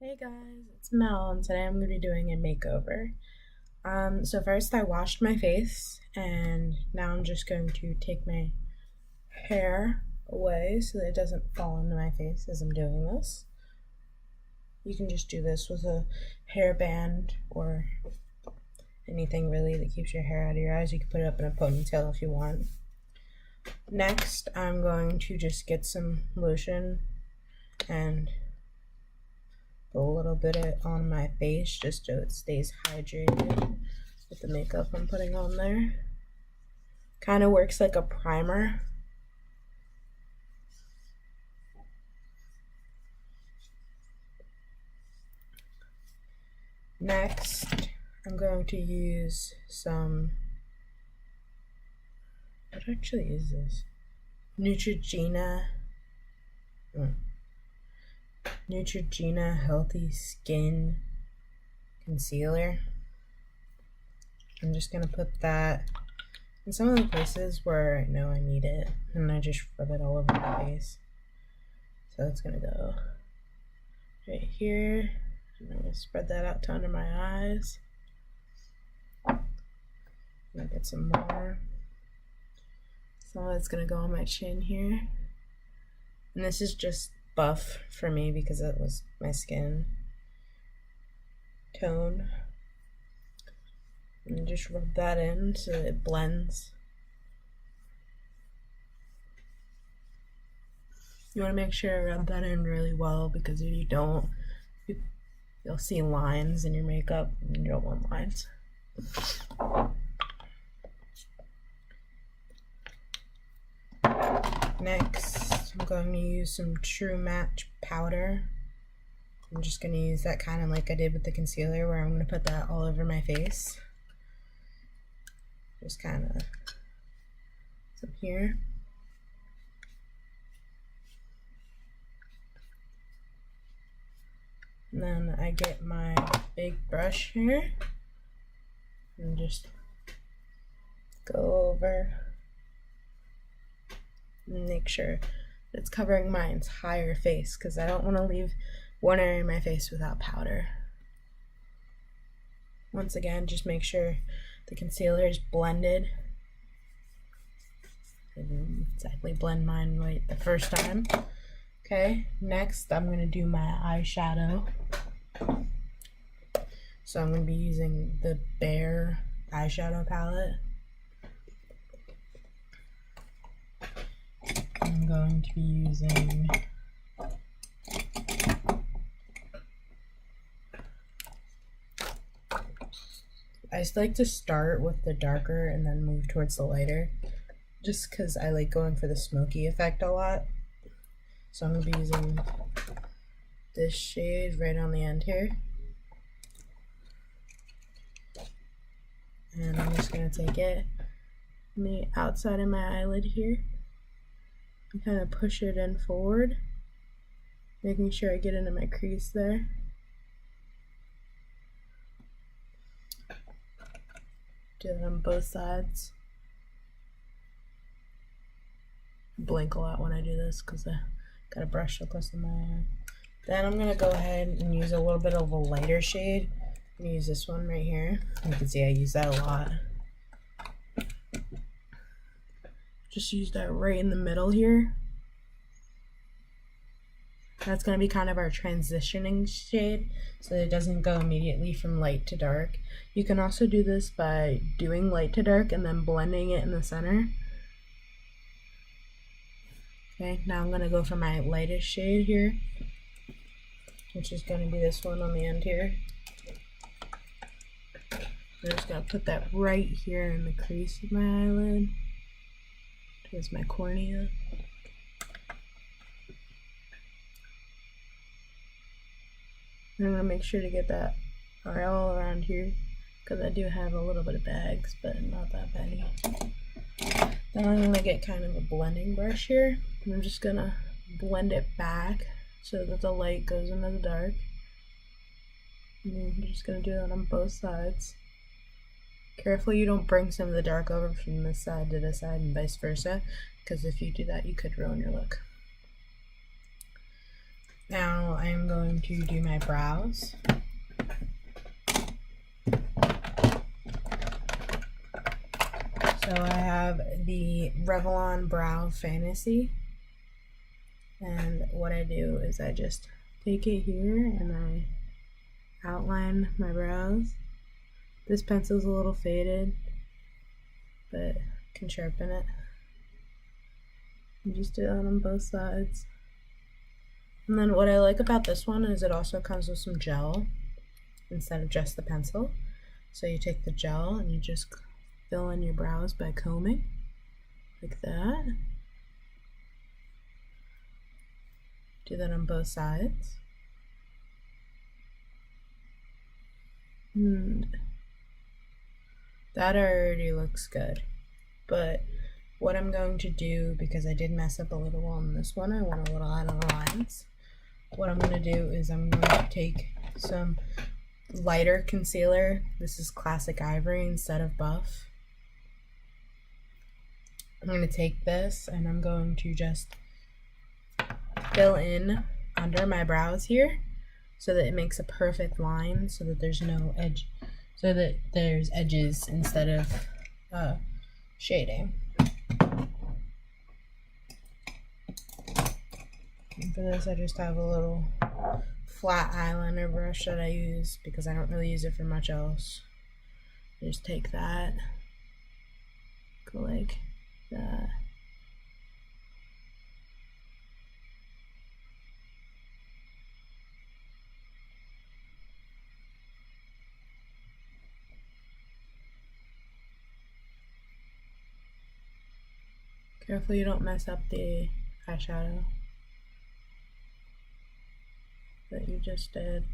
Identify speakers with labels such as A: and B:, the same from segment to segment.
A: Hey guys, it's Mel, and today I'm going to be doing a makeover. So first I washed my face, and now I'm just going to take my hair away so that it doesn't fall into my face as I'm doing this. You can just do this with a hairband or anything really that keeps your hair out of your eyes. You can put it up in a ponytail if you want. Next, I'm going to just get some lotion and put a little bit on my face just so it stays hydrated with the makeup I'm putting on there. Kind of works like a primer. Next, I'm going to use some, what actually is this? Neutrogena Healthy Skin Concealer. I'm just going to put that in some of the places where I know I need it, and I just rub it all over my face. So it's going to go right here, and I'm going to spread that out to under my eyes. I'm going to get some more. Some of it's going to go on my chin here. And this is just buff for me because it was my skin tone. And just rub that in so that it blends. You want to make sure to rub that in really well, because if you don't, you'll see lines in your makeup, and you don't want lines. Next, I'm going to use some True Match powder. I'm just going to use that kind of like I did with the concealer, where I'm going to put that all over my face. Just kind of some here. And then I get my big brush here and just go over and make sure it's covering my entire face, because I don't want to leave one area of my face without powder. Once again, just make sure the concealer is blended. I didn't exactly blend mine right the first time. Okay, next I'm going to do my eyeshadow. So I'm going to be using the Bare eyeshadow palette. I'm going to be using I just like to start with the darker and then move towards the lighter, just because I like going for the smoky effect a lot. So I'm going to be using this shade right on the end here. And I'm just going to take it on the outside of my eyelid here and kind of push it in forward, making sure I get into my crease there. Do it on both sides. I blink a lot when I do this because I got a brush so close to my eye. Then I'm going to go ahead and use a little bit of a lighter shade. I'm going to use this one right here. You can see I use that a lot. Just use that right in the middle here. That's going to be kind of our transitioning shade, so that it doesn't go immediately from light to dark. You can also do this by doing light to dark and then blending it in the center. Okay, now I'm going to go for my lightest shade here, which is going to be this one on the end here. I'm just going to put that right here in the crease of my eyelid, towards my cornea. And I'm going to make sure to get that all around here, because I do have a little bit of bags, but not that many. Then I'm going to get kind of a blending brush here, and I'm just going to blend it back so that the light goes into the dark. And I'm just going to do that on both sides. Careful you don't bring some of the dark over from this side to this side and vice versa, because if you do that, you could ruin your look. Now I am going to do my brows. So I have the Revlon Brow Fantasy, and what I do is I just take it here and I outline my brows. This pencil's a little faded, but I can sharpen it. And just do it on both sides. And then what I like about this one is it also comes with some gel instead of just the pencil. So you take the gel and you just fill in your brows by combing, like that. Do that on both sides. And that already looks good. But what I'm going to do, because I did mess up a little on this one, I went a little out of the lines. What I'm going to do is I'm going to take some lighter concealer. This is Classic Ivory instead of Buff. I'm going to take this and I'm going to just fill in under my brows here so that it makes a perfect line, so that there's no edge, so that there's edges instead of shading. And for this I just have a little flat eyeliner brush that I use because I don't really use it for much else. Just take that, go like that. Careful you don't mess up the eyeshadow that you just did.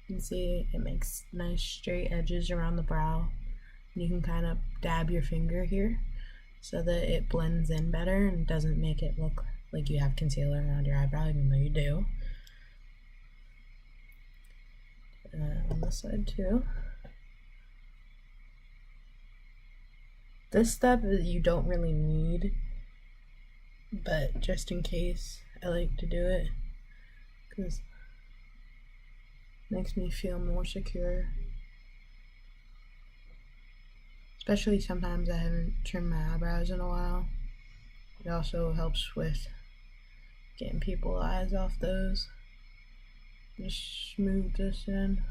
A: You can see it makes nice straight edges around the brow. You can kind of dab your finger here so that it blends in better and doesn't make it look like you have concealer around your eyebrow, even though you do. On this side too. This step you don't really need, but just in case, I like to do it because it makes me feel more secure. Especially sometimes I haven't trimmed my eyebrows in a while. It also helps with getting people's eyes off those. Just smooth this in.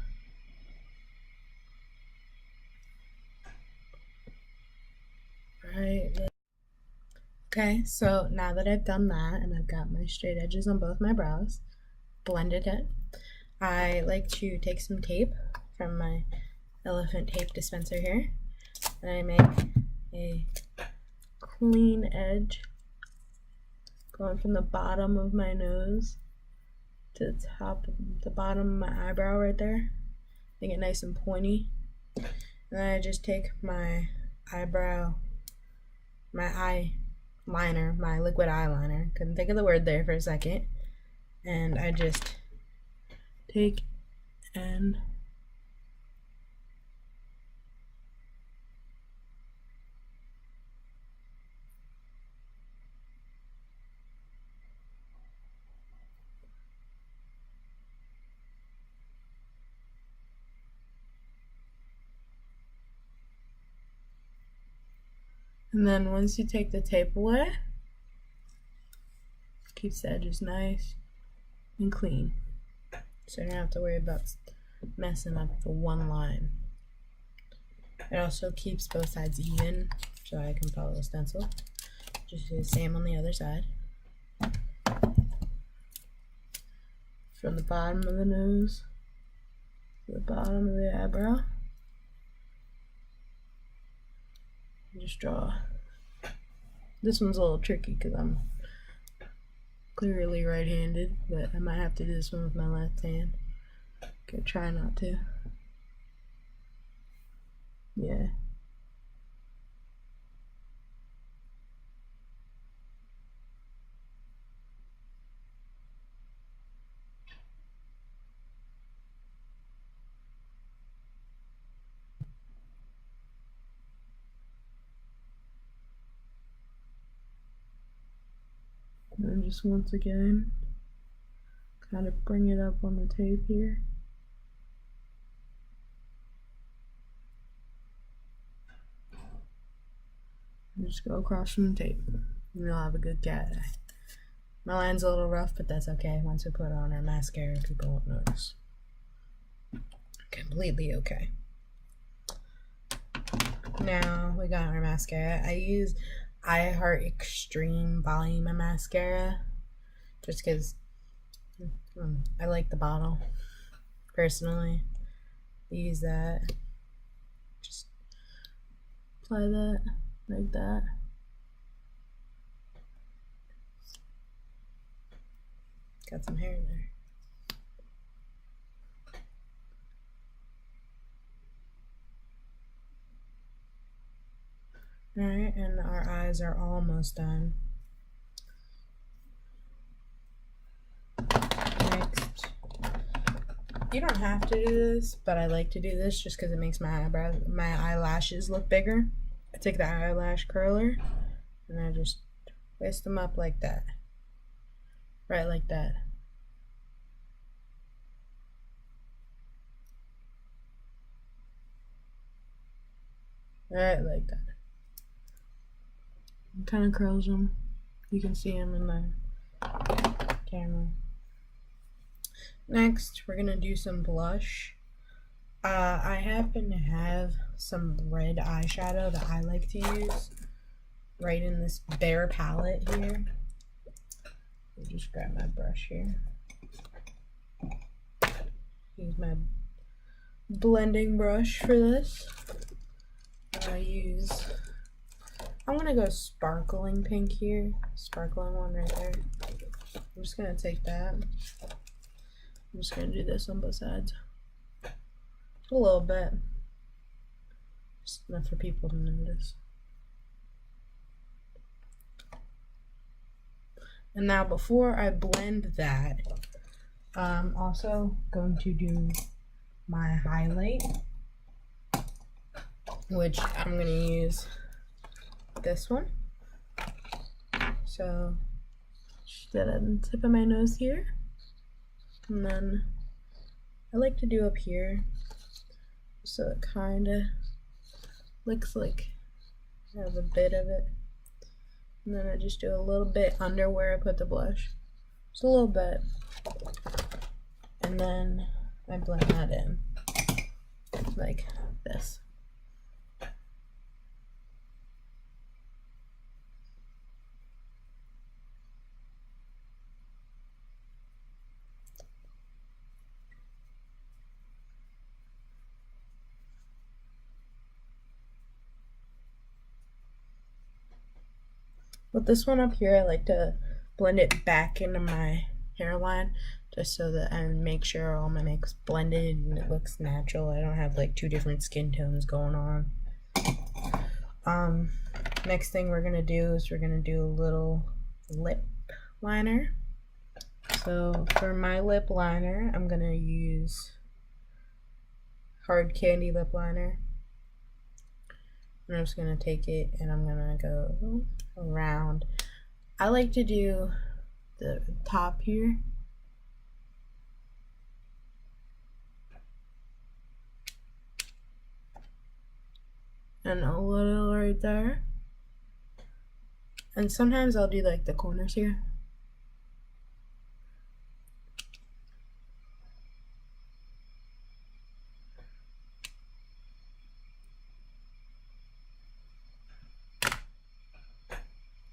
A: Right. Okay, so now that I've done that and I've got my straight edges on both my brows, blended it, I like to take some tape from my elephant tape dispenser here, and I make a clean edge going from the bottom of my nose to the top, the bottom of my eyebrow right there. Make it nice and pointy. And then I just take my eyebrow, my eyeliner, my liquid eyeliner, couldn't think of the word there for a second, and I just take and then once you take the tape away, keeps the edges nice and clean, so you don't have to worry about messing up the one line. It also keeps both sides even, so I can follow the stencil. Just do the same on the other side. From the bottom of the nose to the bottom of the eyebrow. Just draw. This one's a little tricky because I'm clearly right-handed, but I might have to do this one with my left hand. Okay, try not to. Yeah. And then just once again, kind of bring it up on the tape here. And just go across from the tape. And we'll have a good cat eye. My line's a little rough, but that's okay. Once we put on our mascara, people won't notice. Completely okay. Now we got our mascara. I use I Heart Extreme Volume Mascara just because I like the bottle personally. Use that. Just apply that like that. Got some hair in there. Alright, and our eyes are almost done. Next, you don't have to do this, but I like to do this just because it makes my eyelashes look bigger. I take the eyelash curler and I just twist them up like that. Right like that. Right like that. It kind of curls them. You can see them in the camera. Next, we're gonna do some blush. I happen to have some red eyeshadow that I like to use right in this bare palette here. I'll just grab my brush here. Use my blending brush for this. I'm gonna go sparkling pink here. Sparkling one right there. I'm just gonna take that. I'm just gonna do this on both sides. A little bit. Just enough for people to notice. And now before I blend that, I'm also going to do my highlight, which I'm going to use this one. So just get it on the tip of my nose here. And then I like to do up here so it kind of looks like I have a bit of it. And then I just do a little bit under where I put the blush. Just a little bit. And then I blend that in like this. With this one up here, I like to blend it back into my hairline just so that I make sure all my makeup's blended and it looks natural. I don't have like two different skin tones going on. Next thing we're gonna do is we're gonna do a little lip liner. So for my lip liner, I'm gonna use Hard Candy lip liner. I'm just gonna take it and I'm gonna go around. I like to do the top here. And a little right there. And sometimes I'll do like the corners here.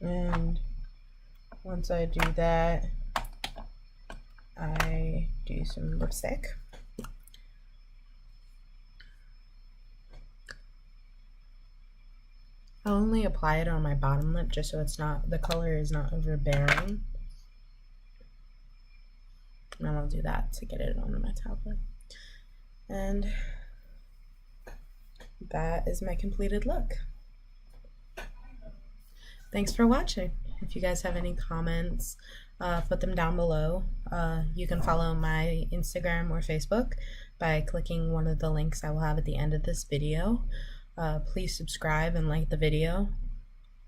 A: And once I do that, I do some lipstick. I'll only apply it on my bottom lip just so it's not, the color is not overbearing. And then I'll do that to get it onto my top lip. And that is my completed look. Thanks for watching. If you guys have any comments, put them down below. You can follow my Instagram or Facebook by clicking one of the links I will have at the end of this video. Please subscribe and like the video.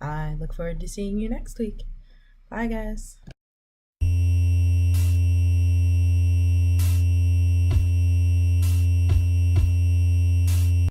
A: I look forward to seeing you next week. Bye, guys.